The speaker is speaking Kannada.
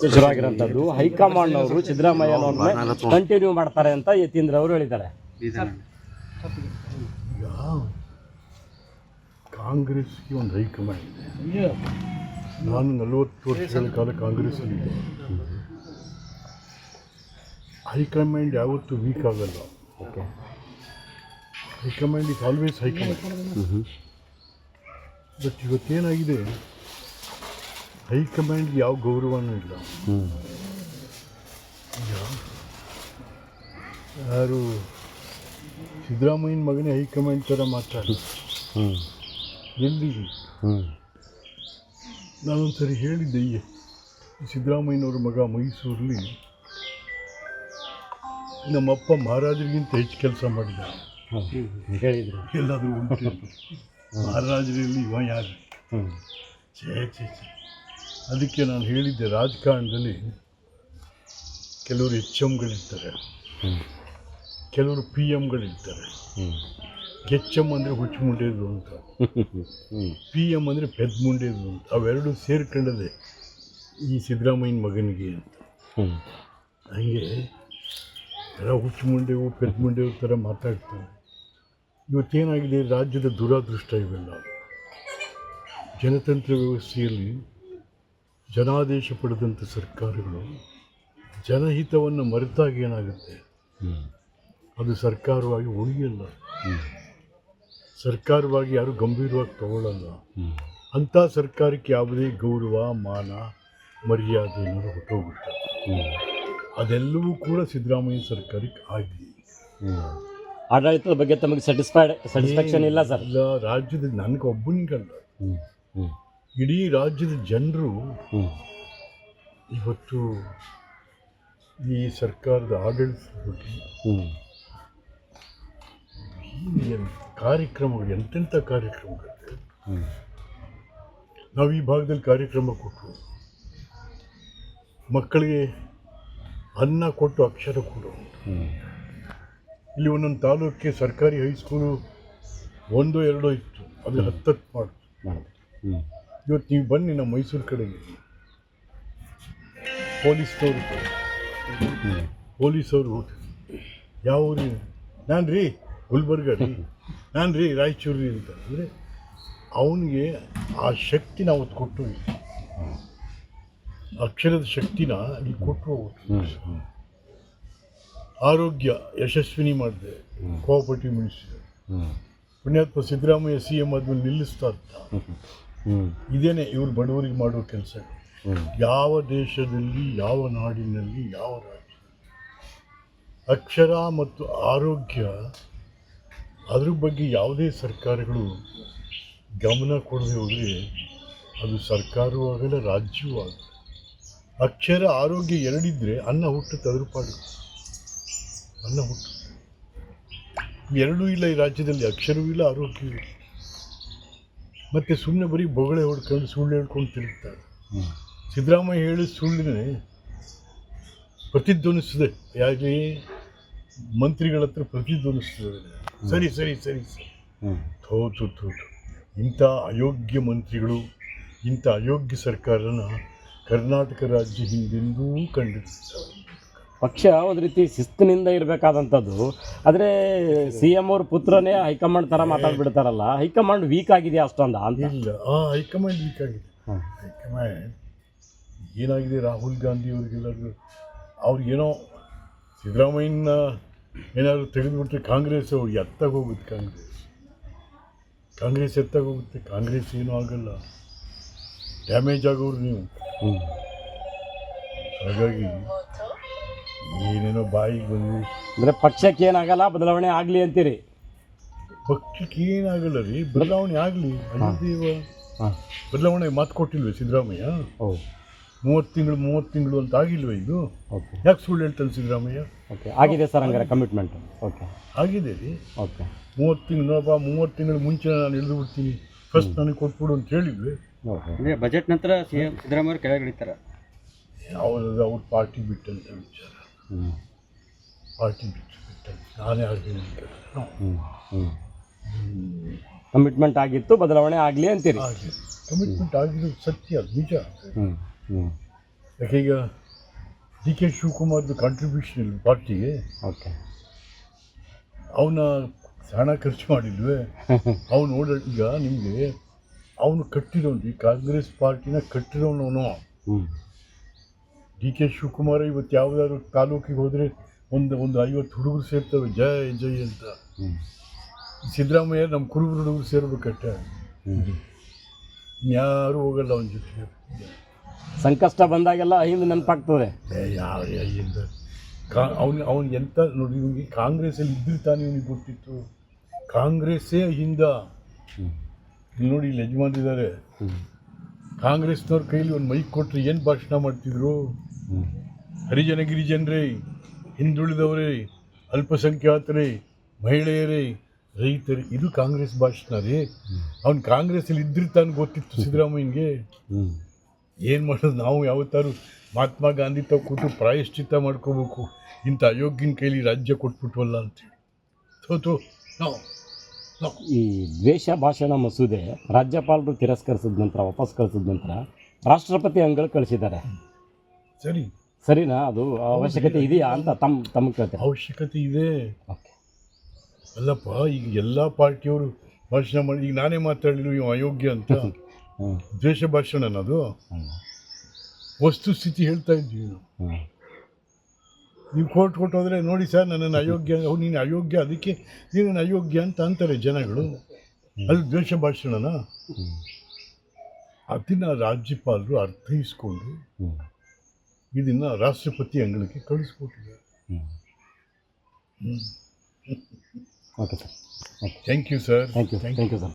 ಶುರುವಾಗಿರೋಂಥದ್ದು ಹೈಕಮಾಂಡ್ ಅವರು ಸಿದ್ದರಾಮಯ್ಯನವ್ರನ್ನ ಕಂಟಿನ್ಯೂ ಮಾಡ್ತಾರೆ ಅಂತ ಯತೀಂದ್ರ ಅವರು ಹೇಳಿದ್ದಾರೆ. ಕಾಂಗ್ರೆಸ್ಗೆ ಒಂದು ಹೈಕಮಾಂಡ್ ಇದೆ. ನಾನು 40 ವರ್ಷಗಳ ಕಾಲ ಕಾಂಗ್ರೆಸ್ಸಲ್ಲಿದ್ದೆ. ಹೈಕಮಾಂಡ್ ಯಾವತ್ತೂ ವೀಕ್ ಆಗಲ್ಲ. Okay, high command is always high command. But ಇವತ್ತೇನಾಗಿದೆ, ಹೈಕಮಾಂಡ್ಗೆ ಯಾವ ಗೌರವನೂ ಇಲ್ಲ. ಯಾರು ಸಿದ್ದರಾಮಯ್ಯನ ಮಗನೇ ಹೈಕಮಾಂಡ್ ಥರ ಮಾತಾಡಿ ಎಲ್ಲಿ? ನಾನೊಂದು ಸರಿ ಹೇಳಿದ್ದೆ, ಈ ಸಿದ್ದರಾಮಯ್ಯನವ್ರ ಮಗ ಮೈಸೂರಲ್ಲಿ ನಮ್ಮಪ್ಪ ಮಹಾರಾಜರಿಗಿಂತ ಹೆಚ್ಚು ಕೆಲಸ ಮಾಡಿದ್ದಾರೆ ಹೇಳಿದ್ರು. ಎಲ್ಲಾದರೂ ಉಂಟು ಮಹಾರಾಜರಲ್ಲಿ ಇವ ಯಾರು? ಛೇ. ಅದಕ್ಕೆ ನಾನು ಹೇಳಿದ್ದೆ, ರಾಜಕಾರಣದಲ್ಲಿ ಕೆಲವರು HMಗಳಿರ್ತಾರೆ, ಕೆಲವರು PMಗಳಿರ್ತಾರೆ. HM ಅಂದರೆ ಹುಚ್ಚು ಮುಂಡೇದು ಅಂತ, PM ಅಂದರೆ ಪೆದ್ ಮುಂಡೇದು ಅಂತ. ಅವೆರಡು ಸೇರ್ಕೊಂಡದೆ ಈ ಸಿದ್ದರಾಮಯ್ಯನ ಮಗನಿಗೆ ಅಂತ. ಹಂಗೆ ಥರ ಹುಚ್ಚು ಮುಂಡೆವು ಪೆದ್ ಮುಂಡೆವು ಥರ ಮಾತಾಡ್ತಾರೆ. ಇವತ್ತೇನಾಗಿದೆ, ರಾಜ್ಯದ ದುರಾದೃಷ್ಟ ಇವೆಲ್ಲ. ಜನತಂತ್ರ ವ್ಯವಸ್ಥೆಯಲ್ಲಿ ಜನಾದೇಶ ಪಡೆದಂಥ ಸರ್ಕಾರಗಳು ಜನಹಿತವನ್ನು ಮರೆತಾಗ ಏನಾಗುತ್ತೆ, ಅದು ಸರ್ಕಾರವಾಗಿ ಉಳಿಯಲ್ಲ. ಸರ್ಕಾರವಾಗಿ ಯಾರು ಗಂಭೀರವಾಗಿ ತಗೊಳ್ಳಲ್ಲ. ಅಂಥ ಸರ್ಕಾರಕ್ಕೆ ಯಾವುದೇ ಗೌರವ, ಮಾನ, ಮರ್ಯಾದೆ ಅನ್ನೋದು ಹೊಟ್ಟೋಗ್ಬಿಡ್ತಾರೆ. ಅದೆಲ್ಲವೂ ಕೂಡ ಸಿದ್ದರಾಮಯ್ಯ ಸರ್ಕಾರಕ್ಕೆ ಆಗಿದೆ. ಆಡಳಿತದ ಬಗ್ಗೆ ತಮಗೆ ಸ್ಯಾಟಿಸ್ಫ್ಯಾಕ್ಷನ್ ಇಲ್ಲ ಸರ್? ಇಲ್ಲ, ರಾಜ್ಯದ ನನಗೆ ಒಬ್ಬನಿಗಲ್ಲ, ಇಡೀ ರಾಜ್ಯದ ಜನರು ಇವತ್ತು ಈ ಸರ್ಕಾರದ ಆಡಳಿತದ ಬಗ್ಗೆ ಕಾರ್ಯಕ್ರಮಗಳು, ಎಂತೆಂಥ ಕಾರ್ಯಕ್ರಮಗಳಿದೆ. ನಾವು ಈ ಭಾಗದಲ್ಲಿ ಕಾರ್ಯಕ್ರಮ ಕೊಟ್ಟು ಮಕ್ಕಳಿಗೆ ಅನ್ನ ಕೊಟ್ಟು ಅಕ್ಷರ ಕೊಡು. ಇಲ್ಲಿ ಒಂದೊಂದು ತಾಲೂಕಿಗೆ ಸರ್ಕಾರಿ ಹೈಸ್ಕೂಲು 1-2 ಇತ್ತು, ಅದು 10 ಮಾಡು. ಇವತ್ತು ನೀವು ಬನ್ನಿ ನಮ್ಮ ಮೈಸೂರು ಕಡೆಗೆ, ಪೊಲೀಸವರು ಯಾವ ಊರಿನ, ನಾನು ರೀ ಗುಲ್ಬರ್ಗ ರೀ, ನಾನು ರೀ ರಾಯಚೂರು ರೀ ಅಂತ ಅಂದರೆ ಅವನಿಗೆ ಆ ಶಕ್ತಿ ನಾವು ಕೊಟ್ಟು, ಅಕ್ಷರದ ಶಕ್ತಿನ ಇಲ್ಲಿ ಕೊಟ್ಟು ಹೋಗ್ತೀವಿ. ಆರೋಗ್ಯ ಯಶಸ್ವಿನಿ ಮಾಡಿದೆ, ಕೋಆಪರೇಟಿವ್ ಮಿನಿಸ್ಟರ್. ಪುಣ್ಯಾತ್ಮ ಸಿದ್ದರಾಮಯ್ಯ CM ಆದ್ಮೇಲೆ ನಿಲ್ಲಿಸ್ತಾ ಇರ್ತ. ಇದೇನೆ ಇವ್ರು ಬಡವರಿಗೆ ಮಾಡೋ ಕೆಲಸ. ಯಾವ ದೇಶದಲ್ಲಿ, ಯಾವ ನಾಡಿನಲ್ಲಿ, ಯಾವ ರಾಜ್ಯ ಅಕ್ಷರ ಮತ್ತು ಆರೋಗ್ಯ, ಅದ್ರ ಬಗ್ಗೆ ಯಾವುದೇ ಸರ್ಕಾರಗಳು ಗಮನ ಕೊಡದೆ ಹೋದರೆ ಅದು ಸರ್ಕಾರವೂ ಆಗಲ್ಲ, ರಾಜ್ಯವೂ ಆಗಲ್ಲ. ಅಕ್ಷರ ಆರೋಗ್ಯ ಎರಡಿದ್ದರೆ ಅನ್ನ ಹುಟ್ಟುತ್ತೆ, ಅದ್ರ ಪಾಡು ಅನ್ನ ಹುಟ್ಟು. ಎರಡೂ ಇಲ್ಲ ಈ ರಾಜ್ಯದಲ್ಲಿ, ಅಕ್ಷರವೂ ಇಲ್ಲ, ಆರೋಗ್ಯವೂ ಇಲ್ಲ. ಮತ್ತು ಸುಮ್ಮನೆ ಬರೀ ಬೊಗಳೆ ಹೊಡ್ಕೊಂಡು ಸುಳ್ಳು ಹೇಳ್ಕೊಂಡು ತಿರುಗ್ತಾರೆ. ಸಿದ್ದರಾಮಯ್ಯ ಹೇಳಿದ ಸುಳ್ಳಿನೇ ಪ್ರತಿಧ್ವನಿಸ್ತದೆ, ಯಾಕೆ ಮಂತ್ರಿಗಳ ಹತ್ರ ಪ್ರತಿಧ್ವನಿಸ್ತದೆ. ಸರಿ ಸರಿ ಸರಿ ಸರಿ ಥೋತು. ಇಂಥ ಅಯೋಗ್ಯ ಮಂತ್ರಿಗಳು, ಇಂಥ ಅಯೋಗ್ಯ ಸರ್ಕಾರನ ಕರ್ನಾಟಕ ರಾಜ್ಯ ಹಿಂದೆಂದೂ ಕಂಡಿರ್ತಾರೆ. ಪಕ್ಷ ಒಂದು ರೀತಿ ಶಿಸ್ತಿನಿಂದ ಇರಬೇಕಾದಂಥದ್ದು, ಆದರೆ CM ಅವ್ರ ಪುತ್ರನೇ ಹೈಕಮಾಂಡ್ ಥರ ಮಾತಾಡ್ಬಿಡ್ತಾರಲ್ಲ, ಹೈಕಮಾಂಡ್ ವೀಕ್ ಆಗಿದೆಯಾ ಅಷ್ಟೊಂದು ಅಂತ? ಇಲ್ಲ, ಹೈಕಮಾಂಡ್ ವೀಕ್ ಆಗಿದೆ. ಹೈಕಮಾಂಡ್ ಏನಾಗಿದೆ, ರಾಹುಲ್ ಗಾಂಧಿ ಅವ್ರಿಗೆಲ್ಲರಿಗೂ ಅವ್ರಿಗೇನೋ ಸಿದ್ದರಾಮಯ್ಯನ ಏನಾದರೂ ತೆಗೆದುಬಿಟ್ರೆ ಕಾಂಗ್ರೆಸ್ ಅವ್ರಿಗೆ ಎತ್ತಾಗೋಗುತ್ತೆ. ಕಾಂಗ್ರೆಸ್ ಎತ್ತಾಗೋಗುತ್ತೆ. ಕಾಂಗ್ರೆಸ್ ಏನೂ ಆಗಲ್ಲ, ಡ್ಯಾಮೇಜ್ ಆಗೋರು ನೀವು. ಹಾಗಾಗಿ ಏನೇನೋ ಬಾಯಿಗೆ ಬಂದು, ಅಂದರೆ ಪಕ್ಷಕ್ಕೆ ಏನಾಗಲ್ಲ, ಬದಲಾವಣೆ ಆಗಲಿ ಅಂತೀರಿ? ಪಕ್ಷಕ್ಕೆ ಏನಾಗಲ್ಲ ರೀ, ಬದಲಾವಣೆ ಆಗಲಿ. ಬದಲಾವಣೆ ಮಾತು ಕೊಟ್ಟಿಲ್ವೇ ಸಿದ್ದರಾಮಯ್ಯ? 30 ತಿಂಗಳು ಅಂತ ಆಗಿಲ್ವೇ ಇದು? ಯಾಕೆ ಸುಳ್ಳು ಹೇಳ್ತಾನೆ ಸಿದ್ದರಾಮಯ್ಯ? ಓಕೆ, ಆಗಿದೆ ಸರ್ ಹಂಗಾರೆ ಕಮಿಟ್ಮೆಂಟ್? ಓಕೆ, ಆಗಿದೆ ರೀ. ಓಕೆ, 30 ತಿಂಗಳು ಮುಂಚೆ ನಾನು ಇಳಿದು ಬಿಡ್ತೀನಿ, ಫಸ್ಟ್ ನನಗೆ ಕೊಟ್ಬಿಡು ಅಂತ ಹೇಳಿದ್ವಿ. ಅಂದರೆ ಬಜೆಟ್ ನಂತರ CM ಸಿದ್ದರಾಮಯ್ಯ ಕೆಳಗೆ ಇಳಿತಾರೆ. ಅವ್ರ ಪಾರ್ಟಿ ಬಿಟ್ಟಂತ ವಿಚಾರ, ಪಾರ್ಟಿ ಬಿಟ್ಟಂತ ನಾನೇ ಆಗಲಿ. ಕಮಿಟ್ಮೆಂಟ್ ಆಗಿತ್ತು, ಬದಲಾವಣೆ ಆಗಲಿ ಅಂತೀರಿ? ಕಮಿಟ್ಮೆಂಟ್ ಆಗಿರೋದು ಸತ್ಯ, ನಿಜ. ಯಾಕೆ ಈಗ ಡಿ ಕೆ ಶಿವಕುಮಾರ್ದು ಕಾಂಟ್ರಿಬ್ಯೂಷನ್ ಇಲ್ಲ ಪಾರ್ಟಿಗೆ, ಓಕೆ. ಅವನ ಹಣ ಖರ್ಚು ಮಾಡಿಲ್ವೇ? ಅವನು ನೋಡ ಈಗ ನಿಮಗೆ ಅವನು ಕಟ್ಟಿರೋನು ಈ ಕಾಂಗ್ರೆಸ್ ಪಾರ್ಟಿನ ಕಟ್ಟಿರೋನವನು. ಡಿ ಕೆ ಶಿವಕುಮಾರ್ ಇವತ್ತು ಯಾವುದಾದ್ರು ತಾಲೂಕಿಗೆ ಹೋದರೆ ಒಂದು 50 ಹುಡುಗರು ಸೇರ್ತವೆ ಜೈ ಜೈ ಅಂತ. ಸಿದ್ದರಾಮಯ್ಯ ನಮ್ಮ ಕುರುಬರು ಹುಡುಗರು ಸೇರ್ಬೇಕಟ್ಟೆ, ಯಾರು ಹೋಗಲ್ಲ ಅವನ ಜೊತೆಗೆ. ಸಂಕಷ್ಟ ಬಂದಾಗೆಲ್ಲ ಹಿಂದೆ ನೆನಪಾಗ್ತದೆ. ಯಾವ ಅವನು ಎಂತ ನೋಡಿ, ಇವನಿಗೆ ಕಾಂಗ್ರೆಸ್ಸಲ್ಲಿ ಇದ್ರೆ ತಾನೇ ಇವನಿಗೆ ಗೊತ್ತಿತ್ತು. ಕಾಂಗ್ರೆಸ್ಸೇ ಹಿಂದ. ಇಲ್ಲಿ ನೋಡಿ, ಇಲ್ಲಿ ಯಜಮಾನಿದ್ದಾರೆ, ಕಾಂಗ್ರೆಸ್ನವ್ರ ಕೈಲಿ ಒಂದು ಮೈಕ್ ಕೊಟ್ಟರೆ ಏನು ಭಾಷಣ ಮಾಡ್ತಿದ್ರು? ಹರಿಜನ ಗಿರಿಜನರೇ, ಹಿಂದುಳಿದವರೇ, ಅಲ್ಪಸಂಖ್ಯಾತರೇ, ಮಹಿಳೆಯರೇ, ರೈತರೇ, ಇದು ಕಾಂಗ್ರೆಸ್ ಭಾಷಣ ರೀ. ಅವ್ನು ಕಾಂಗ್ರೆಸ್ಸಲ್ಲಿ ಇದ್ರೆ ತಾನು ಗೊತ್ತಿತ್ತು ಸಿದ್ದರಾಮಯ್ಯನಿಗೆ. ಏನು ಮಾಡೋದು, ನಾವು ಯಾವತ್ತಾರು ಮಹಾತ್ಮ ಗಾಂಧಿ ತಾವು ಕೂತು ಪ್ರಾಯಶ್ಚಿತ್ತ ಮಾಡ್ಕೋಬೇಕು, ಇಂಥ ಅಯೋಗ್ಯನ ಕೈಲಿ ರಾಜ್ಯ ಕೊಟ್ಬಿಟ್ವಲ್ಲ ಅಂತೇಳಿ. ಥೋ ನಾವು ಈ ದ್ವೇಷ ಭಾಷಣ ಮಸೂದೆ ರಾಜ್ಯಪಾಲರು ತಿರಸ್ಕರಿಸಿದ ನಂತರ, ವಾಪಸ್ ಕಳಿಸಿದ ನಂತರ ರಾಷ್ಟ್ರಪತಿ ಅಂಗಳು ಕಳಿಸಿದ್ದಾರೆ. ಸರಿ, ಸರಿನಾ? ಅದು ಅವಶ್ಯಕತೆ ಇದೆಯಾ ಅಂತ ತಮ್ಮ ಕೇಳ್ತಾರೆ. ಅವಶ್ಯಕತೆ ಇದೆ. ಓಕೆ. ಅಲ್ಲಪ್ಪ, ಈಗ ಎಲ್ಲ ಪಾರ್ಟಿಯವರು ಭಾಷಣ ಮಾಡಿ, ಈಗ ನಾನೇ ಮಾತಾಡಿದ್ರು ಇವ ಅಯೋಗ್ಯ ಅಂತ. ದ್ವೇಷ ಭಾಷಣ ಅನ್ನೋದು ವಸ್ತುಸ್ಥಿತಿ ಹೇಳ್ತಾ ಇದ್ದೀವಿ ನಾವು. ನೀವು ಕೋರ್ಟ್ ಹೋದರೆ ನೋಡಿ ಸರ್, ನನ್ನನ್ನು ಅಯೋಗ್ಯ, ನೀನು ಅಯೋಗ್ಯ, ಅದಕ್ಕೆ ನೀನು ಅಯೋಗ್ಯ ಅಂತ ಅಂತಾರೆ ಜನಗಳು. ಅದು ದ್ವೇಷ ಭಾಷಣನ? ಅದನ್ನು ರಾಜ್ಯಪಾಲರು ಅರ್ಥೈಸ್ಕೊಂಡು ಇದನ್ನು ರಾಷ್ಟ್ರಪತಿ ಅಂಗಳಕ್ಕೆ ಕಳಿಸ್ಕೊಟ್ಟಿದ್ದಾರೆ. Okay sir. Thank you sir. Thank you sir.